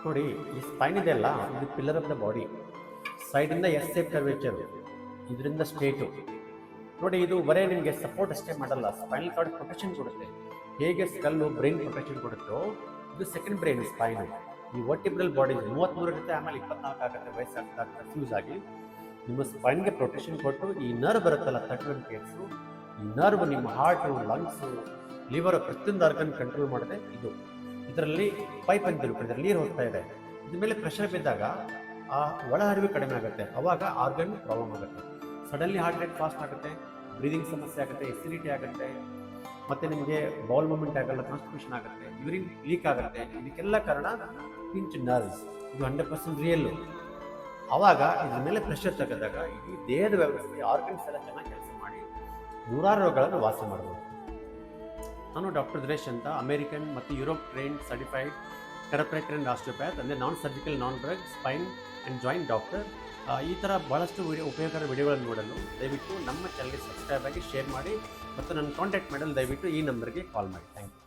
ನೋಡಿ, ಈ ಸ್ಪೈನ್ ಇದೆಯಲ್ಲ, ಇದು ಪಿಲ್ಲರ್ ಆಫ್ ದ ಬಾಡಿ. ಸೈಡಿಂದ ಎಸ್ ಸೇಪ್ ಕರ್ವೇಚರ್, ಇದರಿಂದ ಸ್ಟ್ರೇಟು. ನೋಡಿ, ಇದು ಬರೇ ನಿಮಗೆ ಸಪೋರ್ಟ್ ಅಷ್ಟೇ ಮಾಡಲ್ಲ, ಸ್ಪೈನಲ್ ಕಾರ್ಡ್ ಪ್ರೊಟೆಕ್ಷನ್ ಕೊಡುತ್ತೆ. ಹೇಗೆ ಸ್ಕಲ್ಲು ಬ್ರೈನ್ ಪ್ರೊಟೆಕ್ಷನ್ ಕೊಡುತ್ತೋ, ಇದು ಸೆಕೆಂಡ್ ಬ್ರೈನ್ ಸ್ಪೈನು. ಈ ವರ್ಟಿಬ್ರಲ್ ಬಾಡಿ 33 ಇರುತ್ತೆ, ಆಮೇಲೆ 24 ಆಗುತ್ತೆ, ವಯಸ್ಸಾಗ್ತಾ ಕನ್ಫ್ಯೂಸ್ ಆಗಿ ನಿಮ್ಮ ಸ್ಪೈನ್ಗೆ ಪ್ರೊಟೆಕ್ಷನ್ ಕೊಟ್ಟು ಈ ನರ್ವ್ ಬರುತ್ತಲ್ಲ 31 ಕೇರ್ಸು, ಈ ನರ್ವ್ ನಿಮ್ಮ ಹಾರ್ಟು, ಲಂಗ್ಸು, ಲಿವರ್ ಪ್ರತಿಯೊಂದು ಆರ್ಗನ್ ಕಂಟ್ರೋಲ್ ಮಾಡುತ್ತೆ. ಇದರಲ್ಲಿ ಪೈಪ್ ಅಂತ ತಿಳ್ಕೊಂಡು ಇದರಲ್ಲಿ ನೀರು ಹೋಗ್ತಾ ಇದೆ, ಇದ್ರ ಮೇಲೆ ಪ್ರೆಷರ್ ಬಿದ್ದಾಗ ಆ ಒಳಹರಿವು ಕಡಿಮೆ ಆಗುತ್ತೆ, ಅವಾಗ ಆರ್ಗನ್ ಪ್ರಾಬ್ಲಮ್ ಆಗುತ್ತೆ. ಸಡನ್ಲಿ ಹಾರ್ಟ್ ರೇಟ್ ಫಾಸ್ಟ್ ಆಗುತ್ತೆ, ಬ್ರೀದಿಂಗ್ ಸಮಸ್ಯೆ ಆಗುತ್ತೆ, ಎಸಿಡಿಟಿ ಆಗುತ್ತೆ, ಮತ್ತು ನಿಮಗೆ ಬೌಲ್ ಮೂಮೆಂಟ್ ಆಗಲ್ಲ, ಕಾನ್ಸ್ಟಿಪೇಷನ್ ಆಗುತ್ತೆ, ಯೂರಿನ್ ಲೀಕ್ ಆಗುತ್ತೆ. ಇದಕ್ಕೆಲ್ಲ ಕಾರಣ ಪಿಂಚ್ ನರ್ವ್ಸ್. ಇದು 100% ರಿಯಲ್ಲು. ಆವಾಗ ಇದ್ರ ಮೇಲೆ ಪ್ರೆಷರ್ ತೆಗೆದಾಗ ಈ ದೇಹದ ವ್ಯವಸ್ಥೆ, ಆರ್ಗನ್ಸ್ ಎಲ್ಲ ಚೆನ್ನಾಗಿ ಕೆಲಸ ಮಾಡಿ ನೂರಾರು ರೋಗಗಳನ್ನು ವಾಸಿ ಮಾಡಬಹುದು. ನಾನು ಡಾಕ್ಟರ್ ದಿನೇಶ್ ಅಂತ, ಅಮೇರಿಕನ್ ಮತ್ತು Europe trained certified therapist and osteopath, ಅಂದರೆ non surgical, non drug, spine and joint doctor. ಈ ಥರ ಭಾಳಷ್ಟು ಉಪಯೋಗಕರ ವಿಡಿಯೋಗಳನ್ನು ನೋಡಲು ದಯವಿಟ್ಟು ನಮ್ಮ ಚಾನಲ್ಗೆ ಸಬ್ಸ್ಕ್ರೈಬ್ ಆಗಿ, ಶೇರ್ ಮಾಡಿ, ಮತ್ತು ನನ್ನ ಕಾಂಟ್ಯಾಕ್ಟ್ ಮಾಡಲು ದಯವಿಟ್ಟು ಈ ನಂಬರ್ಗೆ ಕಾಲ್ ಮಾಡಿ. Thank you.